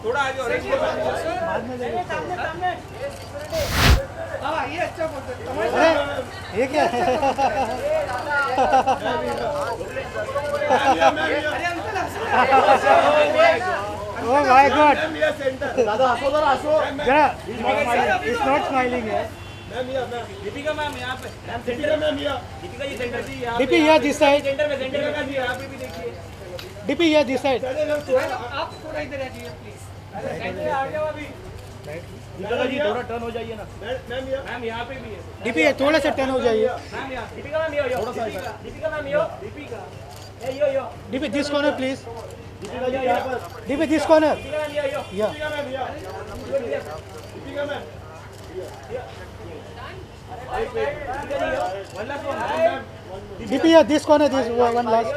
थोड़ा आगे और ये अच्छा बोलते ये क्या है? Oh my God! Yeah, it's not smiling है. दीपिका मैम यहाँ पे, दीपिका मैम यहाँ, दीपिका जी सेंटर जी यहाँ DP here this side. Centre में जी यहाँ पे भी देखिए। DP here this side. आप थोड़ा इधर आ जाइए प्लीज। दीपिका जी थोड़ा टर्न हो जाइए ना। मैम यहाँ पे भी है। DP है, थोड़ा सा टर्न हो जाइए. मैम यहाँ, Deepika ma'am yo, Deepika ma'am yo, Deepika, yo. DP this corner please. Deepika ji यहाँ पर, DP this corner. Deepika ma'am yo, Yeah. Deepika ma'am यहाँ, Deepika ma'am. DP here this corner, this one last.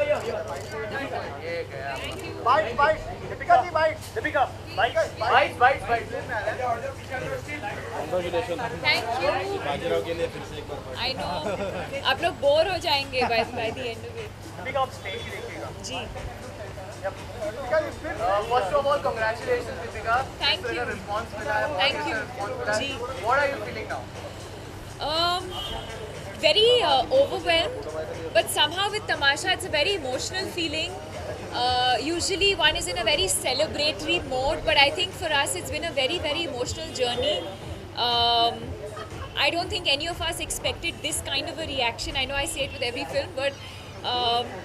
Bite, Deepika ji bite, Deepika, bite. Thank you. I know आप लोग bore हो जाएंगे by the end of it. Deepika आप stage देखिएगा। जी First of all, congratulations, Deepika. Thank you. Response मिला है, Thank you. response मिला है. जी। What are you feeling now? Very overwhelmed, but somehow with Tamasha it's a very emotional feeling. Usually one is in a very celebratory mode, but I think for us it's been a very, very emotional journey. I don't think any of us expected this kind of a reaction. I know I say it with every film, but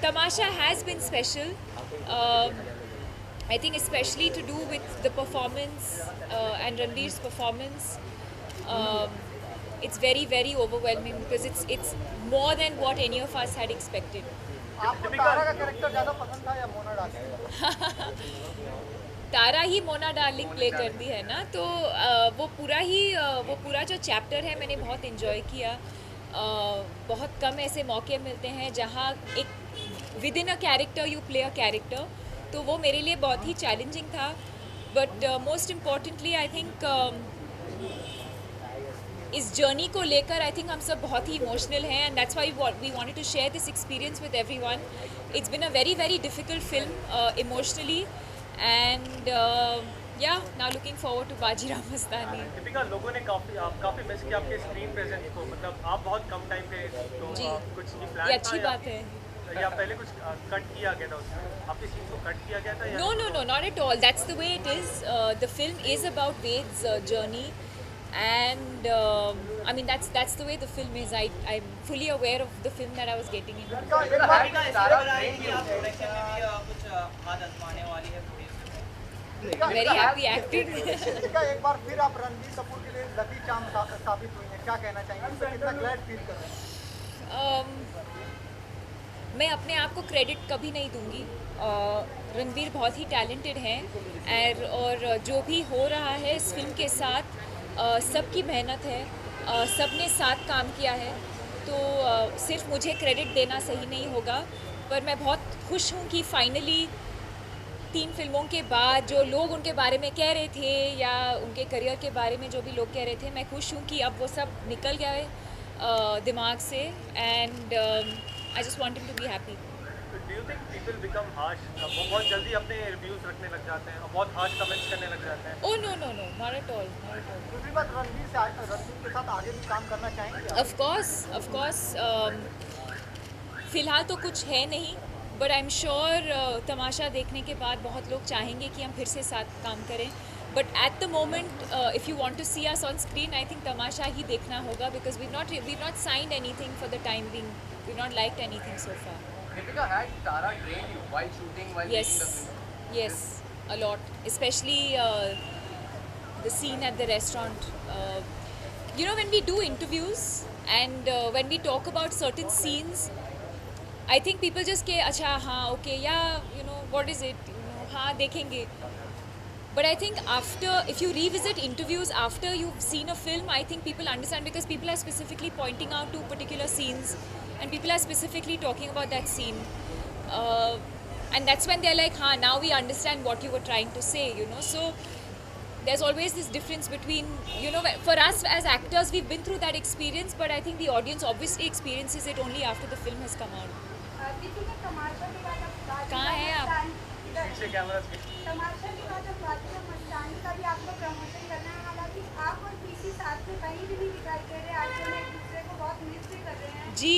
Tamasha has been special. I think especially to do with the performance and Ranveer's performance. It's very, very overwhelming because it's more than what any of us had expected. आपको तारा का character ज्यादा पसंद था या Mona darling? तारा ही Mona darling play कर दी है ना, तो वो पूरा जो चैप्टर है मैंने बहुत इन्जॉय किया. बहुत कम ऐसे मौके मिलते हैं जहाँ एक within a character you play a character, तो वो मेरे लिए बहुत ही चैलेंजिंग था. But most importantly I think इस जर्नी को लेकर आई थिंक हम सब बहुत ही इमोशनल हैं, and that's why we wanted to share this experience with everyone. It's been a very very difficult film emotionally, and yeah now looking forward to Bajirao Mastani. Deepika, लोगों ने काफी मिस किया आपके स्क्रीन प्रेजेंस को. मतलब आप बहुत कम टाइम पे, तो जी. कुछ ये प्लान अच्छी बात है. या पहले कुछ कट किया गया था उसमें? आपके सीन को कट किया गया था या? No, not at all. That's the way it is. The film is about Ved's journey, and I mean that's the way the film is. I'm fully aware of the film that I was getting into. Very happy acted. एक बार फिर आप रणबीर कपूर के लिए lucky charm साबित हुई हैं, क्या कहना चाहेंगे? कितना ग्लैड फील कर रहे हैं? मैं अपने आप को क्रेडिट कभी नहीं दूंगी. रणवीर बहुत ही टैलेंटेड हैं, और जो भी हो रहा है इस फिल्म के साथ सबकी मेहनत है, सब ने साथ काम किया है, तो सिर्फ मुझे क्रेडिट देना सही नहीं होगा. पर मैं बहुत खुश हूँ कि फाइनली 3 फिल्मों के बाद जो लोग उनके बारे में कह रहे थे या उनके करियर के बारे में जो भी लोग कह रहे थे, मैं खुश हूँ कि अब वो सब निकल गया है दिमाग से, and I just want him to be happy. Do you think people become harsh? वो बहुत जल्दी अपने रिव्यूज रखने लग जाते हैं और बहुत harsh comments करने लग जाते हैं. Oh no, not at all. दूसरी बात, रणबीर के साथ आगे भी काम करना चाहेंगे? Of course. फिलहाल तो कुछ है नहीं, but I'm sure तमाशा देखने के बाद बहुत लोग चाहेंगे कि हम फिर से साथ काम करें. But at the moment, if you want to see us on screen, I think तमाशा ही देखना होगा, because we've not signed anything for the time being. We've not liked anything so far. Deepika, had Tara trained you while shooting, while making the film? Yes, a lot. Especially the scene at the restaurant. When we do interviews and when we talk about certain scenes, I think people just say, "Acha, हाँ, okay, yeah, what is it? हाँ, देखेंगे." But I think if you revisit interviews after you've seen a film, I think people understand, because people are specifically pointing out to particular scenes and people are specifically talking about that scene. And that's when they're like, now we understand what you were trying to say, So there's always this difference between, for us as actors, we've been through that experience, but I think the audience obviously experiences it only after the film has come out. दीदी ने तमाशा के बाद अब कहाँ हैं आप? पीछे camera से तमाशा के बाद अब बाजिराव मस्तानी का भी आपको प्रमोशन करना है, हालांकि आप और पीसी साथ में कहीं भी नहीं दिखाई दे रहे, आजकल एक दूसरे को बहुत मिस भी कर रहे हैं। जी,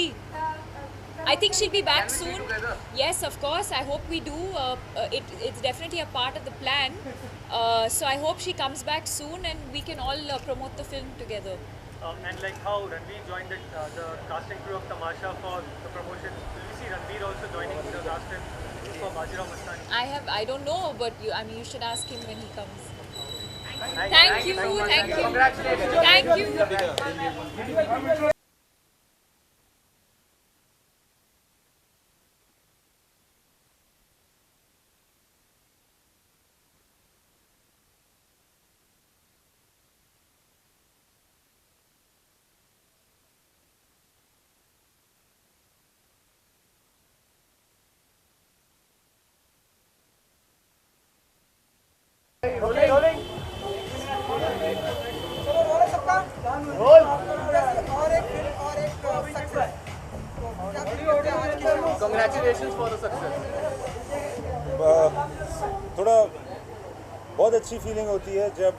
I think she'll be back Can we be soon. together? Yes, of course. I hope we do. It's definitely a part of the plan. So I hope she comes back soon and we can all promote the film together. and like how Ranveer joined the casting crew of Tamasha for the promotion. Do you see Ranveer also joining the casting for Bajirao Mastani? I don't know, but you should ask him when he comes. Thank Thank you, thank you. Congratulations. Thank you. Congratulations for the success. थोड़ा बहुत अच्छी feeling होती है जब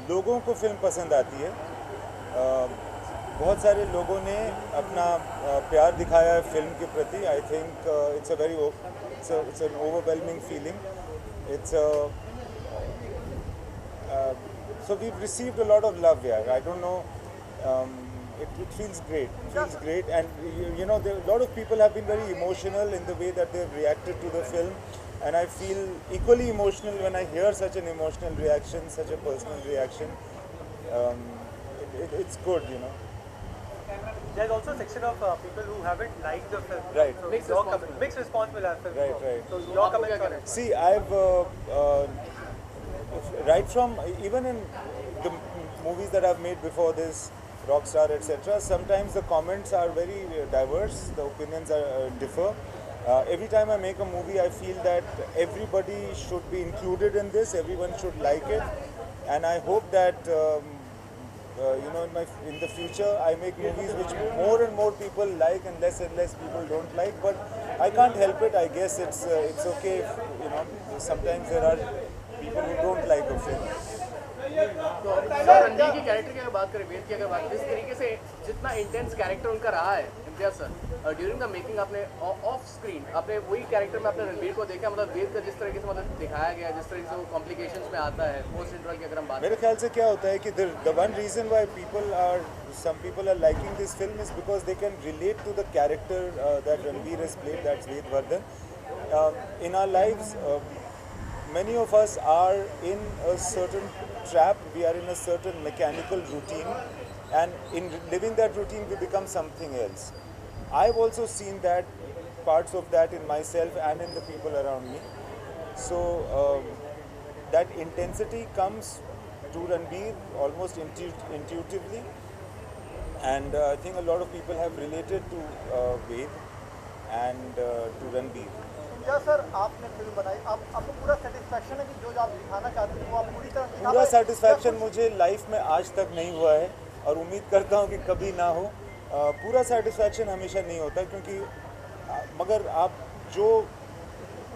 लोगों को film पसंद आती है। बहुत सारे लोगों ने अपना प्यार दिखाया है फिल्म के प्रति। I think it's an overwhelming feeling. It's so we've received a lot of love here. I don't know, it feels great. It feels great, and you know, a lot of people have been very emotional in the way that they've reacted to the film, and I feel equally emotional when I hear such an emotional reaction, such a personal reaction. It's good, you know. There's also a section of people who haven't liked the film. Right. So Mixed your response. mixed response will have film. Right. So your comments on it. See, I've right from even in the movies that I've made before this, Rockstar, etc. Sometimes the comments are very diverse. The opinions are differ. Every time I make a movie, I feel that everybody should be included in this. Everyone should like it, and I hope that you know, in the future, I make movies which more and more people like, and less people don't like. But I can't help it. I guess it's okay. If, you know, sometimes there are people who don't like a film. तो sir Ranveer की character की अगर बात करें, वेद की अगर बात करें, जिस तरीके से जितना इंटेंस कैरेक्टर उनका रहा है Imtiaz sir, during the making आपने ऑफ स्क्रीन आपने वही कैरेक्टर में अपने रणवीर को देखा, मतलब वेद का जिस तरीके से मतलब दिखाया गया, जिस तरीके से वो कॉम्प्लिकेशंस में आता है पोस्ट इंटरवल की अगर हम बात मेरे ख्याल से क्या होता है कि the one reason why some people are liking this film is because they can relate to the character that Ranveer has played, that's Ved Vardhan. In our lives, many of us are in a certain trap, we are in a certain mechanical routine, and in living that routine we become something else. I've also seen that, parts of that in myself and in the people around me. So that intensity comes to Ranveer almost intuitively, and I think a lot of people have related to Ved and to Ranveer. क्या sir आपने film बनाई, आपको पूरा satisfaction है कि जो आप दिखाना चाहते हैं वो आप पूरी तरह दिखा पूरा पाए? सेटिस्फैक्शन मुझे लाइफ में आज तक नहीं हुआ है और उम्मीद करता हूँ कि कभी ना हो। पूरा सेटिस्फैक्शन हमेशा नहीं होता, क्योंकि मगर आप जो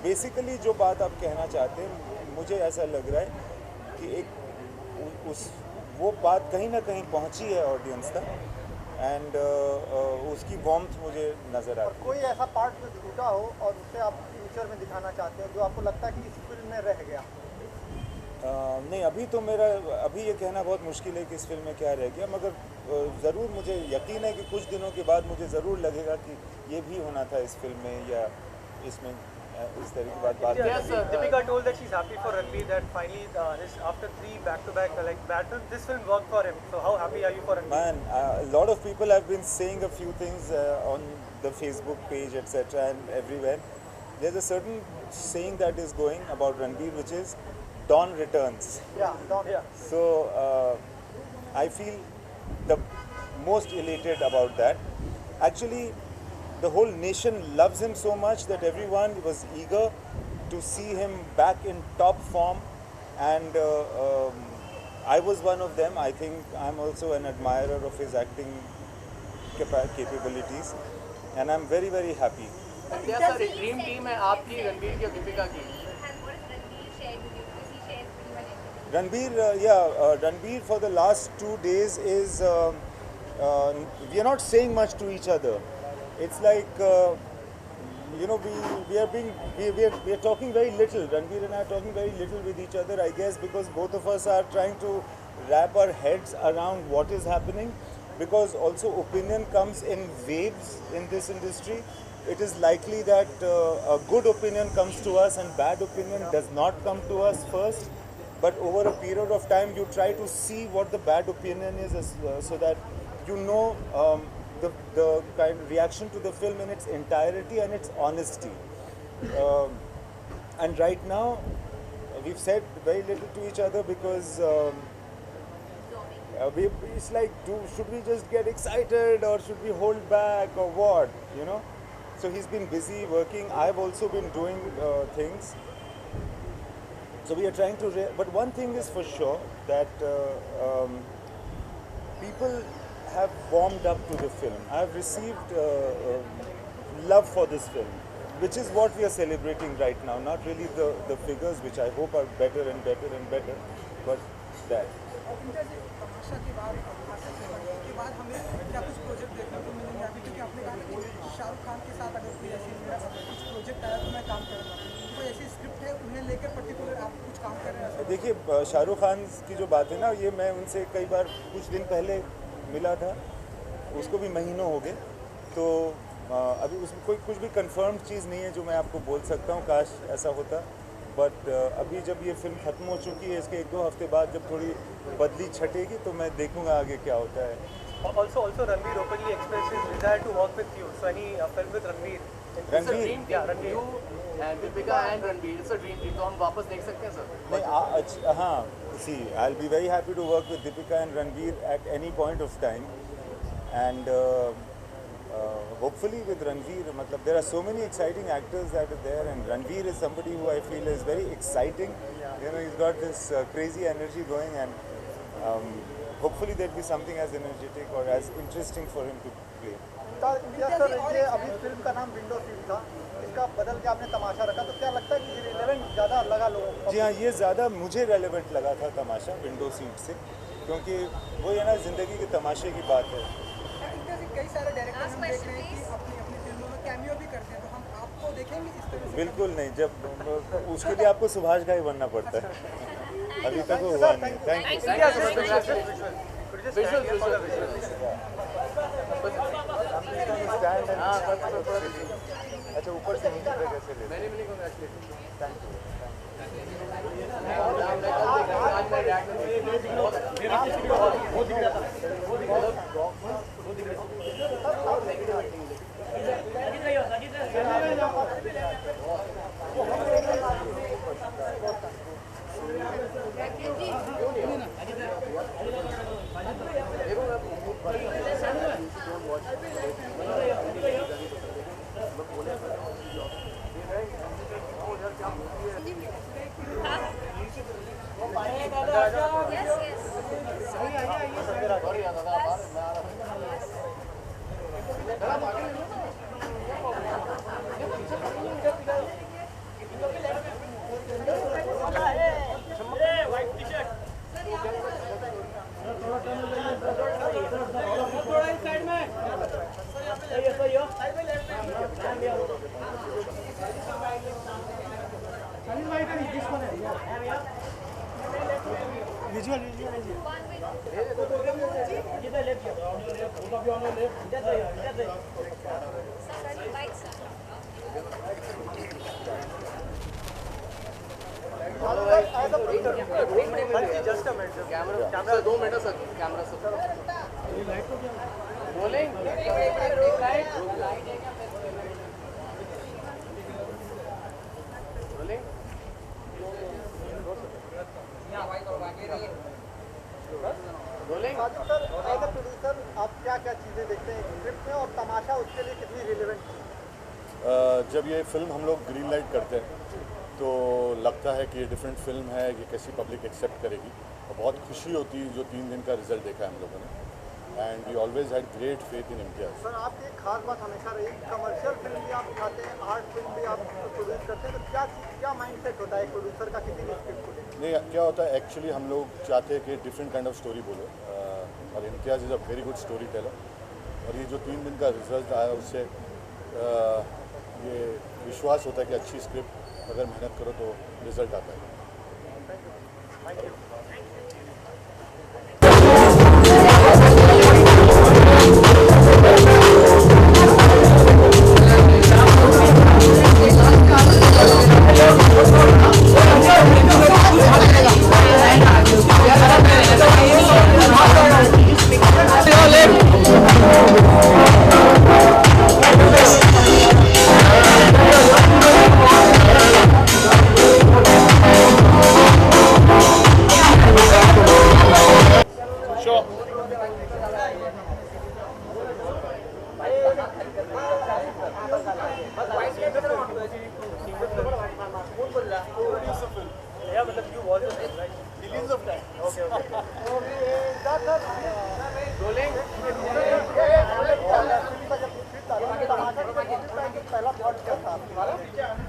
बेसिकली जो बात आप कहना चाहते हैं, मुझे ऐसा लग रहा है कि वो बात कहीं ना कहीं पहुँची है ऑडियंस तक, एंड उसकी वार्मथ मुझे नज़र आती है। कोई ऐसा पार्ट जो छूटा हो और उसे आप फ्यूचर में दिखाना चाहते हो जो आपको लगता है कि इस फिल्म में रह गया? नहीं, अभी ये कहना बहुत मुश्किल है कि इस फिल्म में क्या रह गया, मगर ज़रूर मुझे यकीन है कि कुछ दिनों के बाद मुझे ज़रूर लगेगा कि ये भी होना था इस फिल्म में, या इसमें इस तरह की बात Yes, Deepika told that she's happy for Ranveer that finally after 3 back-to-back battles, this film worked for him. So how happy are you for Ranveer? Man, a lot of people have been saying a few things on the Facebook page, etc., and everywhere. There's a certain saying that is going about Ranveer, which is Dawn returns. Yeah, don't. Yeah. So I feel the most elated about that. Actually, the whole nation loves him so much that everyone was eager to see him back in top form, and I was one of them. I think I'm also an admirer of his acting capabilities, and I'm very, very happy Imtiaz sir, एक dream team है आपकी, रणबीर की और दीपिका की। Ranbir for the last 2 days is we are not saying much to each other. It's like we are talking very little. Ranbir and I are talking very little with each other, I guess, because both of us are trying to wrap our heads around what is happening, because also opinion comes in waves in this industry. It is likely that a good opinion comes to us and bad opinion does not come to us first. But over a period of time, you try to see what the bad opinion is, so that you know the kind of reaction to the film in its entirety and its honesty. And right now, we've said very little to each other because it's like, should we just get excited or should we hold back or what? You know. So he's been busy working. I've also been doing things. So we are trying to, but one thing is for sure, that people have warmed up to the film. I have received love for this film, which is what we are celebrating right now. Not really the figures, which I hope are better and better and better, but that. तमाशा के बाद हमें क्या कुछ project देखने को मिलेंगे अभी, क्योंकि आपने कहा कि शाहरुख खान के साथ अगर कोई ऐसी मेरा कुछ प्रोजेक्ट आया तो मैं काम करूँगा, कोई ऐसी स्क्रिप्ट है उन्हें लेकर पर्टिकुलर आप कुछ काम कर रहे हैं? देखिए, शाहरुख खान की जो बात है ना, ये मैं उनसे कई बार कुछ दिन पहले मिला था, उसको भी महीनों हो गए, तो अभी उसमें कोई कुछ भी कंफर्म्ड चीज़ नहीं है जो मैं आपको बोल सकता हूँ, काश ऐसा होता। बट अभी जब ये फिल्म ख़त्म हो चुकी है, इसके 1-2 हफ्ते बाद जब थोड़ी बदली छटेगी तो मैं देखूंगा आगे क्या होता है। Also, Ranbir openly expressed his desire to work with you. So any film with Ranbir. It's a dream team. You and Deepika and Ranbir. It's a dream team. तो हम वापस देख सकते हैं सर? नहीं, हाँ, see, I'll be very happy to work with Deepika and Ranbir at any point of time, and hopefully with Ranbir, मतलब there are so many exciting actors that are there, and Ranbir is somebody who I feel is very exciting. You know, he's got this crazy energy going, and hopefully there'll be something as energetic or as interesting for him to play. Sir, ये अभी film का नाम window seat था, इसका बदल के आपने तमाशा रखा, तो क्या लगता है कि रिलेवेंट ज़्यादा लगा लोगों को? जी हाँ, ये ज़्यादा मुझे रेलेवेंट लगा था तमाशा विंडो सीट से, क्योंकि वो ये ना ज़िंदगी के तमाशे की बात है। कई सारे डायरेक्टर्स हम देख रहे हैं कि अपनी फिल्मों में कैमियो भी करते हैं, तो हम आपको देखेंगे इस तरह से? बिल्कुल नहीं, जब उसके लिए आपको सुभाष घाई बनना पड़ता है, अभी तक वो हुआ नहीं। Thank you. अच्छा, ऊपर से नीचे तक कैसे ले? Thank you. Just a minute. Camera 2 minute sir, camera sir बोलें Sajid sir, as a producer आप क्या क्या चीज़ें देखते हैं स्क्रिप्ट में, और तमाशा उसके लिए कितनी रिलेवेंट है? जब ये फिल्म हम लोग ग्रीन लाइट करते हैं तो लगता है कि ये डिफरेंट फिल्म है, कि कैसी पब्लिक एक्सेप्ट करेगी, और बहुत खुशी होती है जो 3 दिन का रिजल्ट देखा है हम लोगों ने। and we always had great faith in Imtiaz. Sir आपकी एक खास बात हमेशा रही, कमर्शियल फिल्म भी आप दिखाते हैं, आर्ट फिल्म भी आप प्रोड्यूस करते हैं, तो क्या माइंडसेट होता है एक प्रोड्यूसर का किसी भी स्क्रिप्ट को लेकर? नहीं, क्या होता है एक्चुअली हम लोग चाहते हैं कि डिफरेंट काइंड ऑफ स्टोरी बोलो, और Imtiaz is a very good storyteller, और ये जो 3 दिन का रिजल्ट आया उससे ये विश्वास होता है कि अच्छी स्क्रिप्ट अगर मेहनत करो तो रिजल्ट आता है।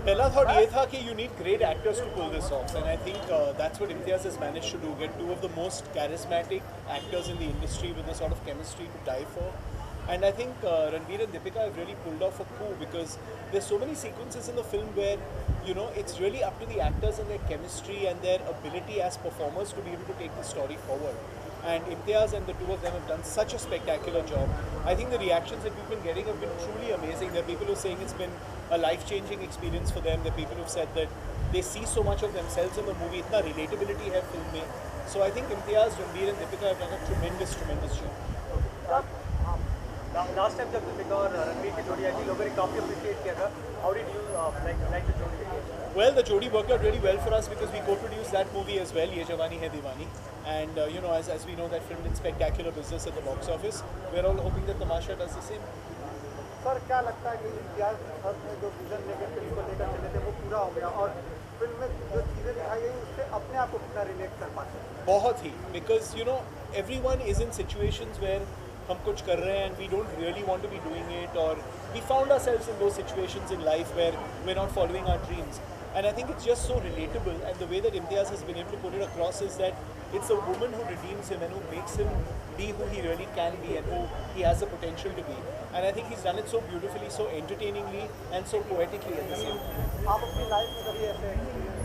पहला थॉट ये था कि you need great actors to pull this off, and I think that's what Imtiaz has managed to do. Get 2 of the most charismatic actors in the industry with a sort of chemistry to die for. And I think Ranveer and Deepika have really pulled off a coup, because there's so many sequences in the film where, you know, it's really up to the actors and their chemistry and their ability as performers to be able to take the story forward. And Imtiaz and the 2 of them have done such a spectacular job. I think the reactions that we've been getting have been truly amazing. There are people who are saying it's been a life-changing experience for them. There are people who've said that they see so much of themselves in the movie. Itna relatability hai film mein. So I think Imtiaz, Ranveer and Deepika have done a tremendous job. Last time जब दीपिका और रणवीर की जोड़ी आई थी, लोगों ने काफी appreciate किया था. How did you like the जोड़ी? Well, the Jodi worked out really well for us because we co-produced that movie as well, Ye Jawani Hai Diwani. And you know, as we know, that film did spectacular business at the box office. We're all hoping that Tamasha does the same. Sir क्या लगता है कि इम्तियाज ने जो vision लेकर film को लेकर चले थे वो पूरा हो गया, और फिल्म में जो चीज़ें दिखाई गई उससे अपने आप को कितना रिलेट कर पाते हैं? बहुत ही, because you know, everyone is in situations where हम कुछ कर रहे हैं and we don't really want to be doing it, or we found ourselves in those situations in life where we're not following our dreams. And I think it's just so relatable, and the way that Imtiaz has been able to put it across is that it's a woman who redeems him and who makes him be who he really can be and who he has the potential to be. And I think he's done it so beautifully, so entertainingly and so poetically at the same time. आप अपनी life में कभी ऐसे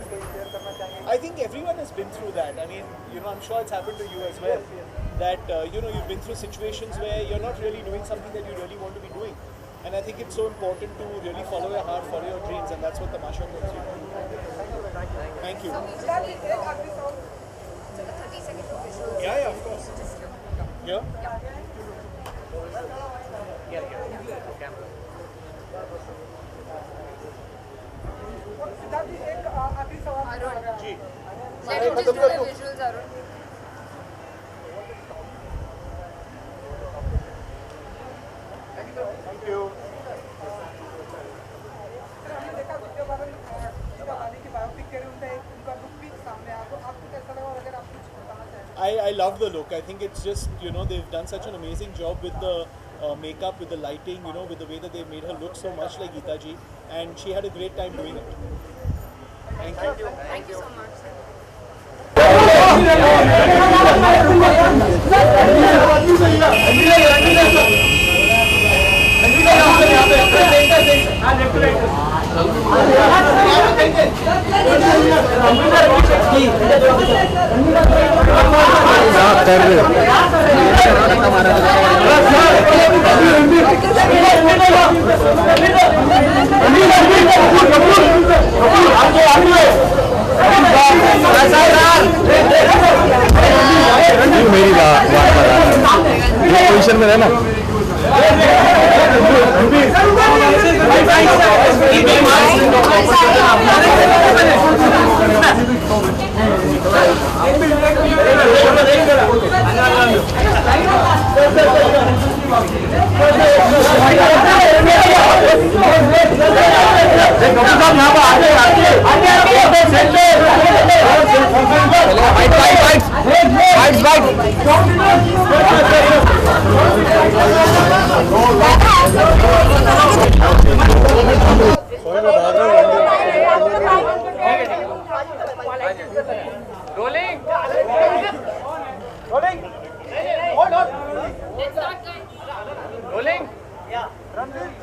कोई share करना चाहेंगे? I think everyone has been through that. I mean, you know, I'm sure it's happened to you as well. That you know, you've been through situations where you're not really doing something that you really want to be doing. And I think it's so important to really follow your heart, follow your dreams, and that's what Tamasha calls you. Thank you. Yeah, of course. Yeah? Siddharth जी एक आखिरी सवाल जी. Let him just do the visuals, Arun. Thank you. हमने देखा video viral इसका वाली की biopic के उनका उनका लुक भी सामने आया, तो आपको कैसा लगा, और अगर आप कुछ बताना चाहें? I love the look. I think it's just, you know, they've done such an amazing job with the makeup, with the lighting, you know, with the way that they made her look so much like Geeta ji, and she had a great time doing it. Thank you. Thank you so much. मेरी बात position में रहना fight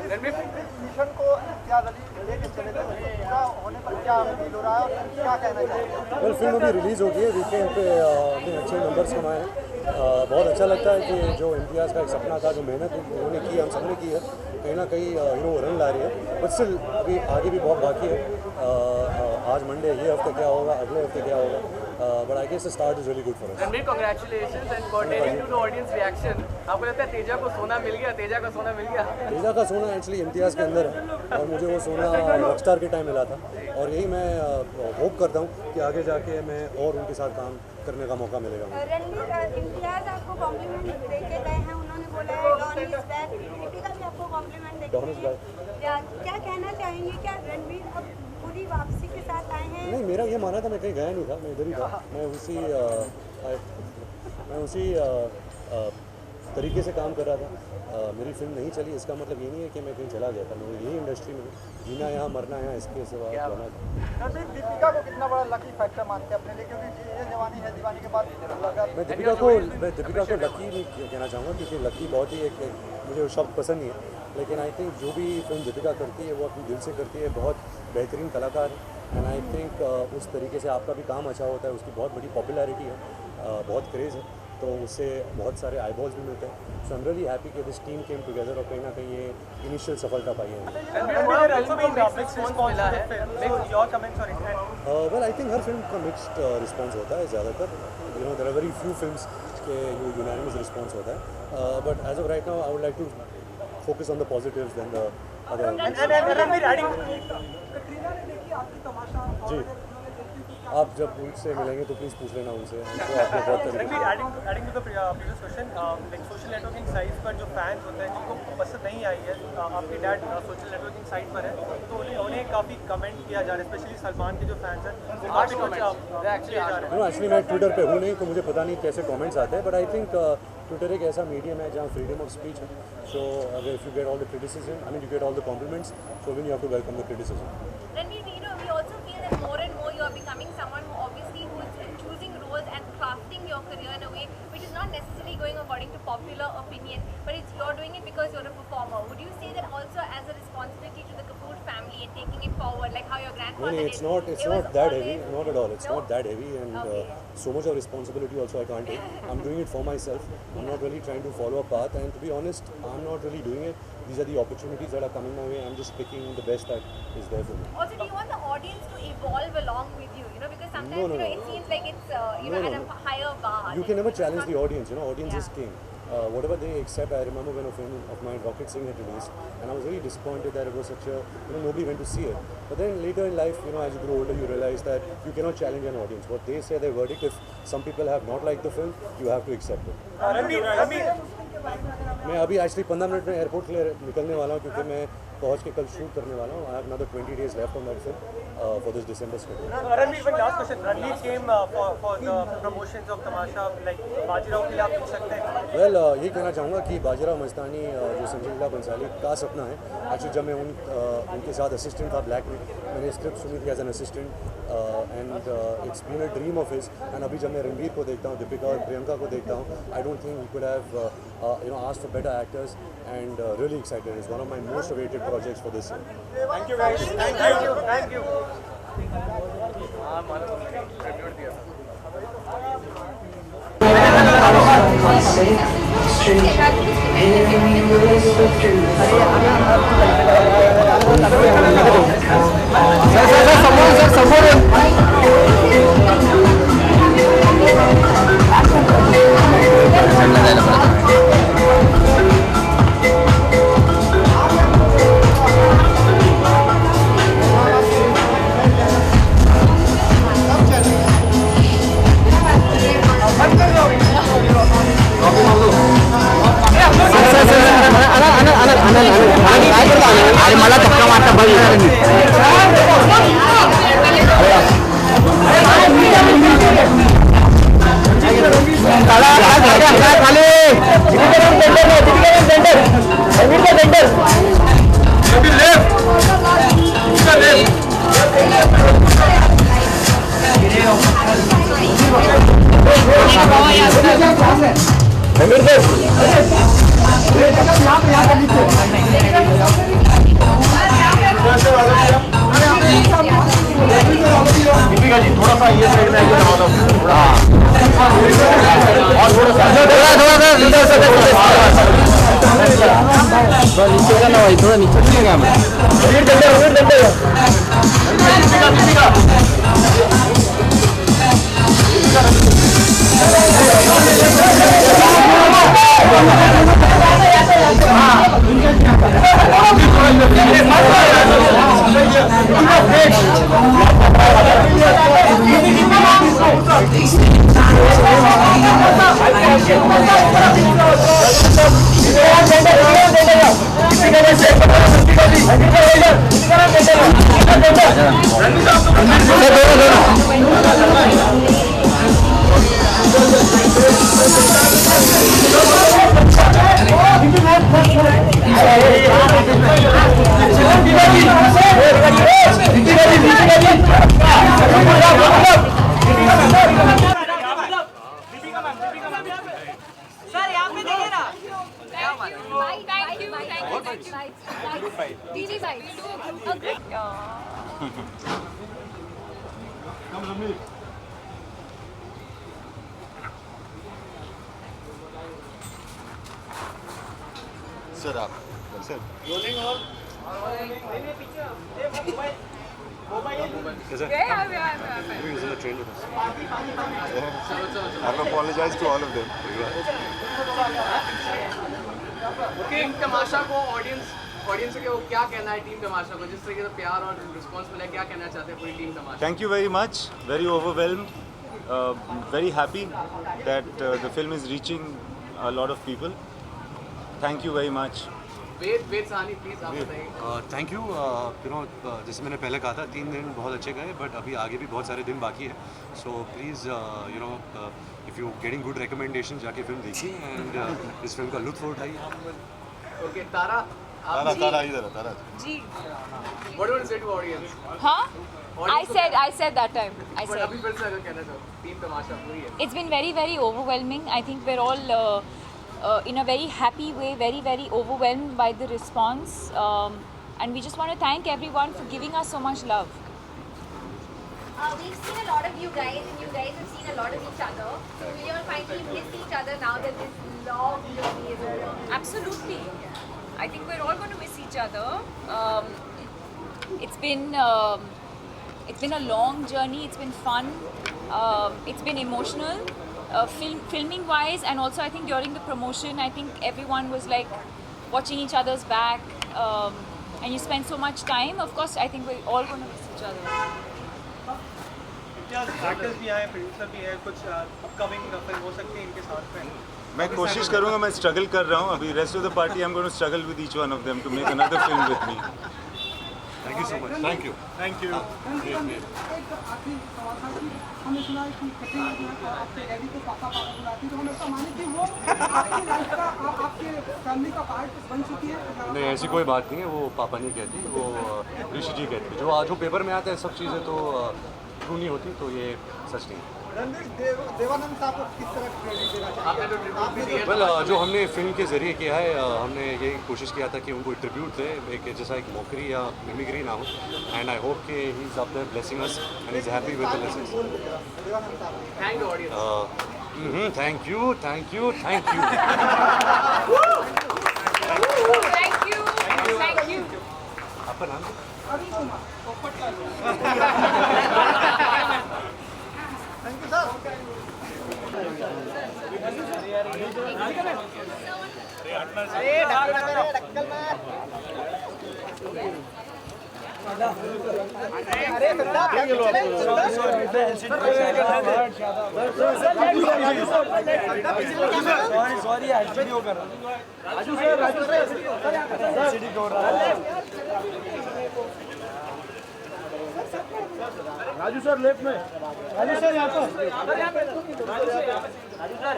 mission को इम्तियाज अली लेके चले थे, पूरा होने पर क्या फील हो रहा है और क्या कहना चाहिए? वेल, फिल्म अभी रिलीज़ हो गई है, वीकेंड पे अपने अच्छे नंबर्स कमाए हैं। बहुत अच्छा लगता है कि जो इम्तियाज़ का एक सपना था, जो मेहनत उन्होंने की, हम सबने की है, कहीं ना कहीं रन ला रही है। बट स्टिल अभी आगे भी बहुत बाकी है। आज मंडे, ये हफ्ते क्या होगा, अगले हफ्ते क्या होगा, but I guess the start is really good for us. Ranveer, congratulations and pertaining to the audience reaction, आपको लगता है तेजा को सोना मिल गया? तेजा का सोना मिल गया? तेजा का सोना एक्चुअली इम्तियाज़ के अंदर है और मुझे वो सोना रॉकस्टार के टाइम मिला था, और यही मैं होप करता हूँ कि आगे जाके मैं और उनके साथ काम करने का मौका मिलेगा। रणवीर, इम्तियाज आपको कॉम्प्लीमेंट दे के गए हैं, उन्होंने बोला है डॉन इज बैक, दीपिका भी आपको कॉम्प्लीमेंट दे के गई है। क्या कहना चाहेंगे, क्या रणवीर अब पूरी वापसी के साथ आए हैं? नहीं, मेरा ये माना था, मैं कहीं गया नहीं था, मैं इधर ही था। मैं उसी तरीके से काम कर रहा था। मेरी फिल्म नहीं चली, इसका मतलब ये नहीं है कि मैं कहीं चला गया था। मैं यही इंडस्ट्री में जीना यहाँ, मरना यहाँ, इसके सिवा जाना। दीपिका को कितना बड़ा लकी फैक्टर मानते हैं अपने लिए, क्योंकि ये जवानी है दीवानी के बाद मैं दीपिका को लकी नहीं कहना चाहूँगा, क्योंकि लकी बहुत ही एक मुझे वो शब्द पसंद नहीं है, लेकिन आई थिंक जो भी फिल्म दीपिका करती है वो अपने दिल से करती है। बहुत बेहतरीन कलाकार है, एंड आई थिंक उस तरीके से आपका भी काम अच्छा होता है, उसकी बहुत बड़ी पॉपुलैरिटी है, बहुत क्रेज़ है, तो उससे बहुत सारे आईबॉल्स भी मिलते हैं। So I am really happy कि दिस टीम केम टुगेदर और कहीं ना कहीं ये इनिशियल सफलता पाई है। वेल, आई थिंक हर फिल्म का मिक्स्ड रिस्पॉन्स होता है ज़्यादातर। There are very few films के यूनानिमस रिस्पॉन्स होता है, but as of right now I would like to focus on the positives than the other. जी, आप जब उनसे मिलेंगे तो प्लीज़ पूछ लेना उनसे, उनको आपको बहुत adding to the previous question, like social networking sites पर जो फैंस होते हैं जिनको पसंद नहीं आई है, आपके डैड सोशल नेटवर्किंग साइट पर है, तो उन्हें काफ़ी कमेंट किया जा रहा है, स्पेशली सलमान के जो फैंस हैं। एक्चुअली मैं ट्विटर पे हूँ नहीं, तो मुझे पता नहीं कैसे कमेंट्स आते हैं, बट आई थिंक ट्विटर एक ऐसा मीडियम है जहाँ फ्रीडम ऑफ स्पीच है। सो अगर if you get all the criticism, I mean you get all the compliments, so when you have to welcome the criticism. Ranveer, we also feel that more and more you are becoming someone who obviously who is choosing roles and crafting your career in a way which is not necessarily going according to popular opinion, but you're doing it because you're a performer. Would you say that also as a responsibility to the Kapoor family and taking it forward, like how your grandfather did? It's not that heavy, not at all. It's not that heavy, and so much of responsibility also I can't take. I'm doing it for myself. I'm not really trying to follow a path, and to be honest, I'm not really doing it. These are the opportunities that are coming my way. I'm just picking the best that is there for me. Also, do you want the audience to evolve along with you? Because sometimes it seems like it's at a higher bar. You can never challenge the audience. Audience is king. Whatever they accept. I remember when a film of mine, Rocket Singh, had released, and I was really disappointed that it was such a nobody went to see it. But then later in life, as you grow older, you realize that you cannot challenge an audience. What they say, their verdict. If some people have not liked the film, you have to accept it. मैं अभी actually 15 minute में airport के लिए निकलने वाला हूँ, क्योंकि मैं पहुँच के कल शूट करने वाला हूँ. I have another 20 days left on that film for this December schedule. Ranveer, one last question. Ranveer came for the promotions of Tamasha, like Bajirao के लिए आप पूछ सकते हैं? Well, ये कहना चाहूँगा कि बाजीराव मस्तानी जो संजय लीला बंसाली का सपना है. एक्चुअली जब मैं उनके साथ असिस्टेंट था ब्लैक में, मैंने स्क्रिप्ट सुनी थी as an assistant, and it's been a dream of his. And अभी जब मैं रणवीर को देखता हूँ, दीपिका और प्रियंका को देखता हूँ, I don't think he could have asked for better actors, and really excited. It's one of my most awaited projects for this year. Thank you guys. Thank you. अरे मला धक्का मारता बघ खाली भाई थोड़ा नीचे चलेगा मैं सर आप sir I've apologized to all of them. Team Tamasha को ऑडियंस को क्या कहना है टीम तमाशा को जिस तरीके से प्यार और रिस्पांस मिला क्या कहना चाहते हैं पूरी team Tamasha? Thank you very much. Very overwhelmed. Very happy that the film is reaching a lot of people. Thank you very much. Ved Sahni please आप बताइए। थैंक यू जैसे मैंने पहले कहा था 3 दिन बहुत अच्छे गए बट अभी आगे भी बहुत सारे दिन बाकी है so please if you getting good recommendation जाके फिल्म देखिए एंड इस फिल्म का लुत्फ उठाइए। ओके तारा इधर तारा जी व्हाट डू यू से टू ऑडियंस? हाँ I said that time. I said. अभी फिर से अगर कहना चाहो टीम तमाशा पूरी है। It's been very, very overwhelming. I think we're all in a very happy way, very, very overwhelmed by the response. And we just want to thank everyone for giving us so much love. We've seen a lot of you guys, and you guys have seen a lot of each other. So will you all finally miss each other now that this long journey is over? Absolutely. I think we're all going to miss each other. It's been a long journey. It's been fun. It's been emotional. Filming wise, and also I think during the promotion, I think everyone was like watching each other's back, and you spend so much time. Of course, I think we're all going to miss each other. Actors भी आए, producer भी है, कुछ upcoming film हो सकती है इनके साथ में। मैं कोशिश करूंगा, मैं स्ट्रगल कर रहा हूं अभी। Rest of the party I am going to struggle with each one of them to make another film with me. Thank you so much. Thank you. एक आखिरी सवाल था कि हमने सुना है कि कटिंग जो है आपके डैडी को पापा बुलाती है तो हम ऐसा माने कि वो आपकी लाइफ का आपके फैमिली का पार्ट बन चुकी है? नहीं ऐसी कोई बात नहीं है, वो पापा नहीं कहती, वो ऋषि जी कहती है। जो पेपर में आता है सब चीज़ें तो ट्रू नहीं होती, तो ये सच नहीं है। देवानंद साहब को किस तरह क्रेडिट देना चाहिए? वेल जो हमने फिल्म के ज़रिए किया है, हमने ये कोशिश किया था कि उनको ट्रिब्यूट दे, एक जैसा एक मॉकरी या मिमिक्री ना हो, एंड आई होप कि he is up there blessing us and is happy with the lessons. Thank you audience. Thank you thank you thank you Thank you. आपका नाम? Thank you sir. Sorry HD हो कर Raju sir left में, Raju sir यहाँ पर, Raju sir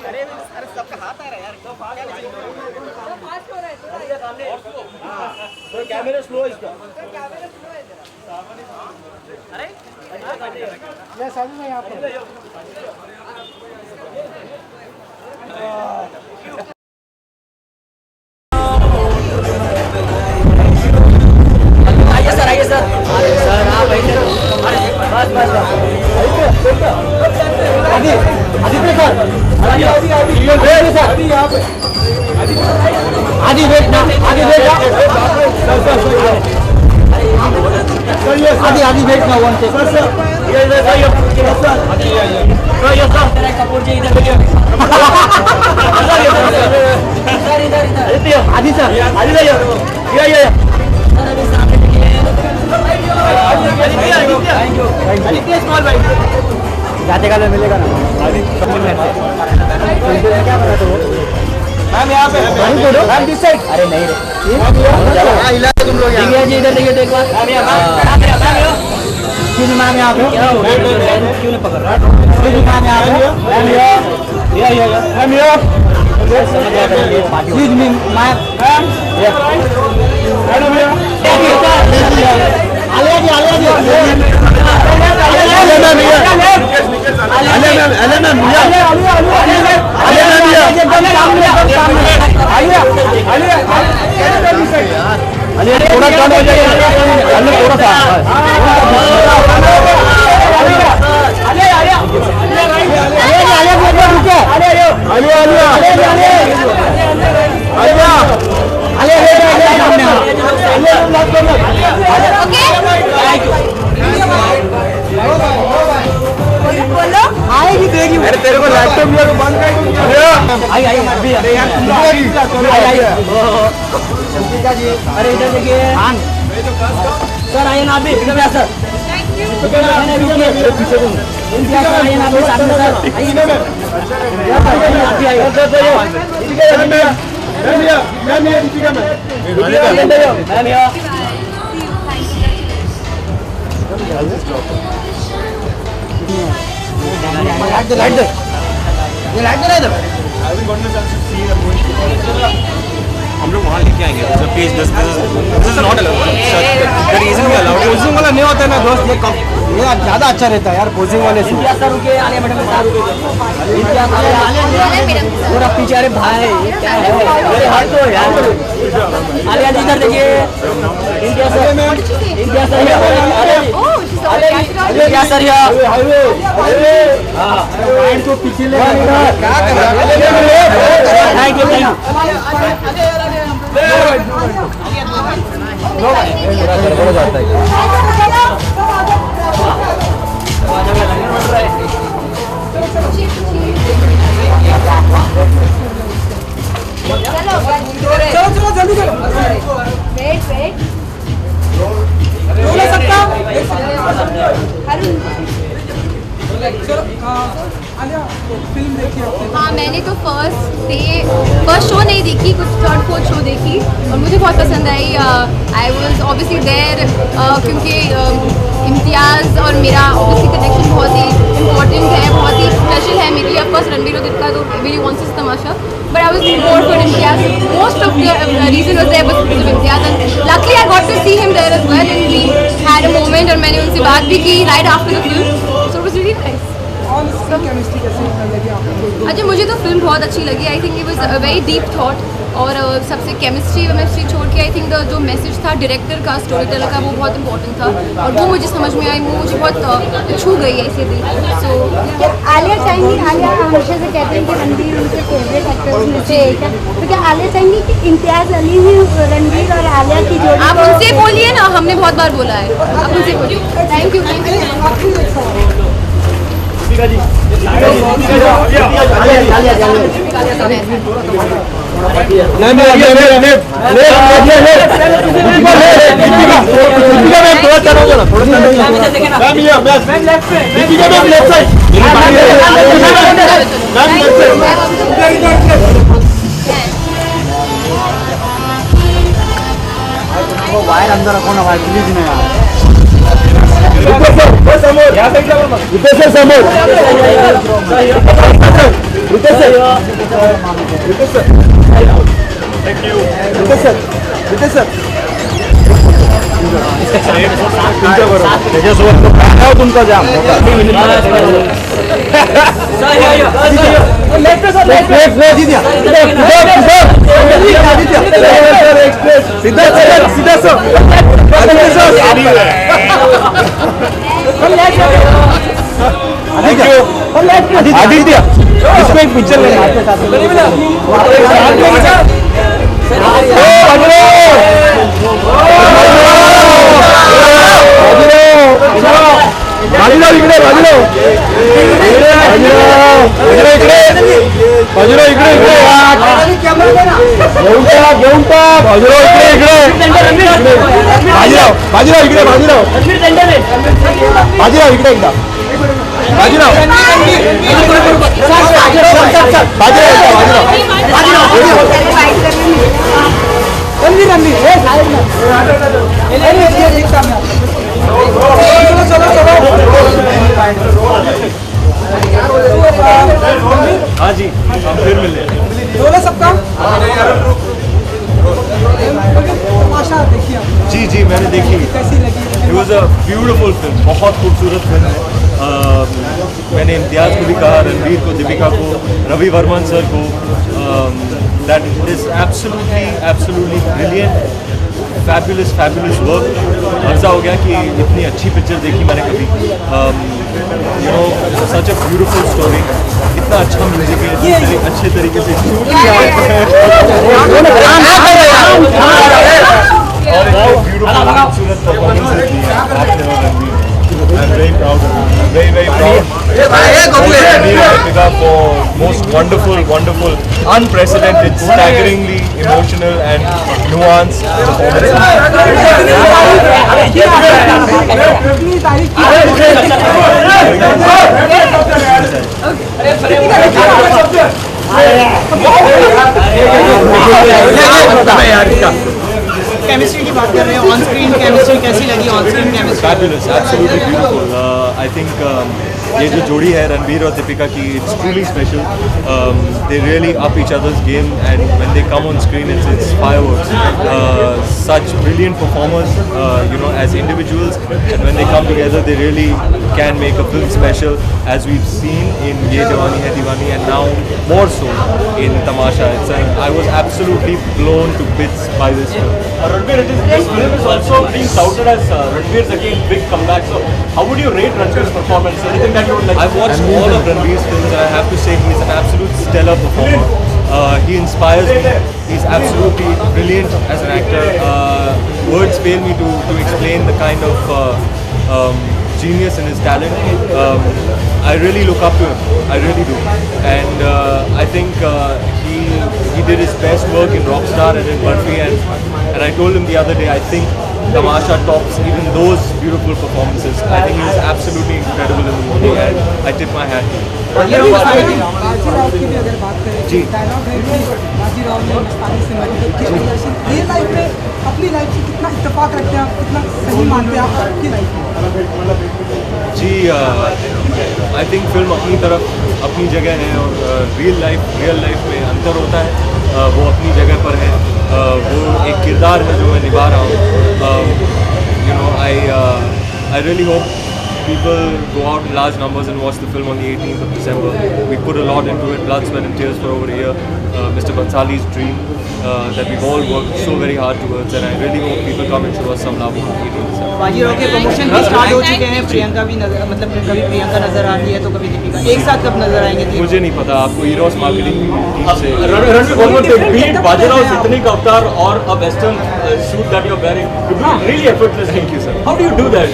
अरे सबका हाथ आ रहा है यार, कैमरा स्लो है इसका। अरे ये साजू में यहाँ पर आइए सर आप बैठे बस आदि आदि वेट ना वन से आदि सर जाते काल में मिलेगा ना मैम यहाँ पे मैम दिस साइड अरे नहीं रे तुम लोग जी इधर देखिए तो एक बार क्यों नहीं मैम यहाँ पे क्यों नहीं पकड़ रहा क्यों नहीं मैम यहाँ पे ma'am please me ma'am Alia ji थोड़ा कम हो जाएगा थोड़ा सा आएगी देगी अरे तेरे को लैपटॉप लिया तो बंद कर आई अरे यार जी अरे इधर देखिए सर आइए ना अभी इधर सर आइए ना सामने सर हम लोग वहाँ लेके आएंगे please this is not allowed the reason we allowed posing वाला नहीं होता है ना दोस्त ये ज़्यादा अच्छा रहता है यार पोजिंग वाले से आलिया मैडम पूरा पीछे अरे भाई क्या है तो यार आलिया जी इधर देखिए इंडिया सर इंडिया सर तो पीछे ले क्या कर रहा है चलो जल्दी करो वेट बोला सकता चलो आलिया फिल्म देखी आपने? हाँ मैंने तो फर्स्ट शो नहीं देखी, कुछ थर्ड फोर्थ शो देखी और मुझे बहुत पसंद आई। आई वॉज ऑब्वियसली देयर क्योंकि इम्तियाज़ और मेरा ऑब्वियसली कनेक्शन बहुत ही इम्पॉर्टेंट है, बहुत ही स्पेशल है मेरे लिए। ऑफकोर्स रणबीर और का तो really wants this Tamasha, but I was more for Imtiaz. Most of the reason was there because of Imtiaz and luckily I got to see him there as well and we had a moment और मैंने उनसे बात भी की right after the film, so it was really nice. Chemistry कैसी लगी आपको? अच्छा मुझे तो फिल्म बहुत अच्छी लगी। I think it was a very deep thought और सबसे केमिस्ट्री छोड़ के आई थिंक जो मैसेज था डायरेक्टर का, स्टोरी टेलर का, वो बहुत इंपॉर्टेंट था और वो मुझे समझ में आई, वो मुझे बहुत छू गई ऐसे दिल। सो आलिया चाहेंगी, आलिया हमेशा से कहते हैं कि रणबीर उनके फेवरेट एक्टर्स में से एक है, तो क्या आलिया चाहेंगी कि इम्तियाज़ अली ही रणबीर और आलिया की जोड़ी? आप उनसे बोलिए ना, हमने बहुत बार बोला है, आप उनसे बोलिए। Thank you. वायर अंदर रखो ना भाई, प्लीज ना यार। तुमचा जाम आदित्य इसको एक पिक्चर लेना आपके साथ। बाजीराव इकडे, बाजीराव इकडे घेऊन टाक बाजीराव इकडे बाजीराव इकडे एकदा हाँ जी, हम फिर मिले। सबका तमाशा देखिए जी जी मैंने देखी। कैसी लगी? It was a beautiful film, बहुत खूबसूरत फिल्म है। मैंने इम्तियाज़ को भी कहा, रणवीर को, दीपिका को, रवि वर्मन सर को, that is absolutely brilliant, fabulous work. मज़ा हो गया कि इतनी अच्छी पिक्चर देखी मैंने कभी। You know such a beautiful story, इतना अच्छा म्यूजिक है, इतने अच्छे तरीके से शूट किया है और इतने ब्यूटिफुल खूबसूरत परफॉर्मेंसेस दी है आपने और Ranveer. I'm very proud of you. I'm very proud. Dipika for most wonderful, unprecedented, staggeringly emotional and nuanced chemistry की बात कर रहे हैं, ऑन स्क्रीन केमिस्ट्री कैसी लगी? On screen chemistry fabulous, absolutely beautiful. I think ये जो जोड़ी है रणवीर और दीपिका की, it's truly special. They really up each other's game, and when they come on screen, it's fireworks. Such brilliant performers, you know, as individuals, and when they come together, they really can make a film special, as we've seen in Ye Jawani Hai Diwani, and now more so in Tamasha. I was absolutely blown to bits by this film. Ranveer, this film is also being touted as Ranveer's again big comeback. So, how would you rate Ranveer's performance? Anything that you would like? I've watched all of Ranveer's films, and I have to say he's an absolute stellar performer. He inspires me. He's absolutely brilliant as an actor. Words fail me to explain the kind of genius in his talent. I really look up to him. I really do. And I think he did his best work in Rockstar and in Barfi, and I told him the other day, I think Tamasha tops even those beautiful performances. I think he was absolutely incredible in the movie, and I tip my hat to him. Bajirao की भी अगर बात करें, जी dialogue है कि बाजीराव ने मस्तानी से मदद की। रियल लाइफ में अपनी लाइफ से कितना इत्तेफाक रखते हैं आप, कितना सही मानते हैं आप आपकी लाइफ में? जी आई थिंक फिल्म अपनी तरफ अपनी जगह है, और रियल लाइफ में अंतर होता है। वो अपनी जगह पर है, वो एक किरदार है जो मैं निभा रहा हूँ। You know I really hope people go out in large numbers and watch the film on the 18th of December. We put a lot into it, blood, sweat and tears for over a year. Mr. Bansali's dream that we've all worked so very hard towards, and I really hope people come and show us some love on 18th December. Bajirao के promotion भी start हो चुके हैं। प्रियंका भी मतलब कभी प्रियंका नजर आ रही है तो कभी दीपिका, एक साथ कब नजर आएंगे? मुझे नहीं पता, आपको ईरोस मार्केटिंग टीम से Ranveer, beat Bajirao Itni Ka Avatar or a western suit that you're wearing, you do it really effortlessly. Thank you, sir. How do you do that?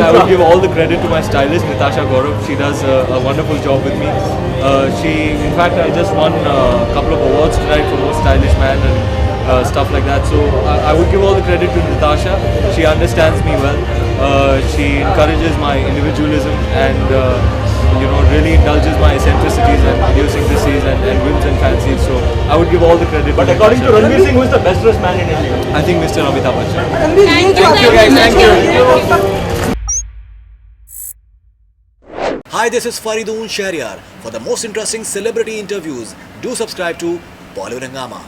I would give all the credit to my stylist Natasha Gaurav. She does a wonderful job with me. In fact, I just won a couple of awards tonight for most stylish man and stuff like that. So I would give all the credit to Natasha. She understands me well. She encourages my individualism and you know, really indulges my eccentricities and idiosyncrasies and whims and fancies. So I would give all the credit. But according to Ranveer Singh, who is the best dressed man in India? I think Mr. Amitabh Bachchan. Thank you guys. Thank you. Hi, this is Faridoon Shahryar. For the most interesting celebrity interviews, do subscribe to Bollywood Hungama.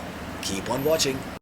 Keep on watching.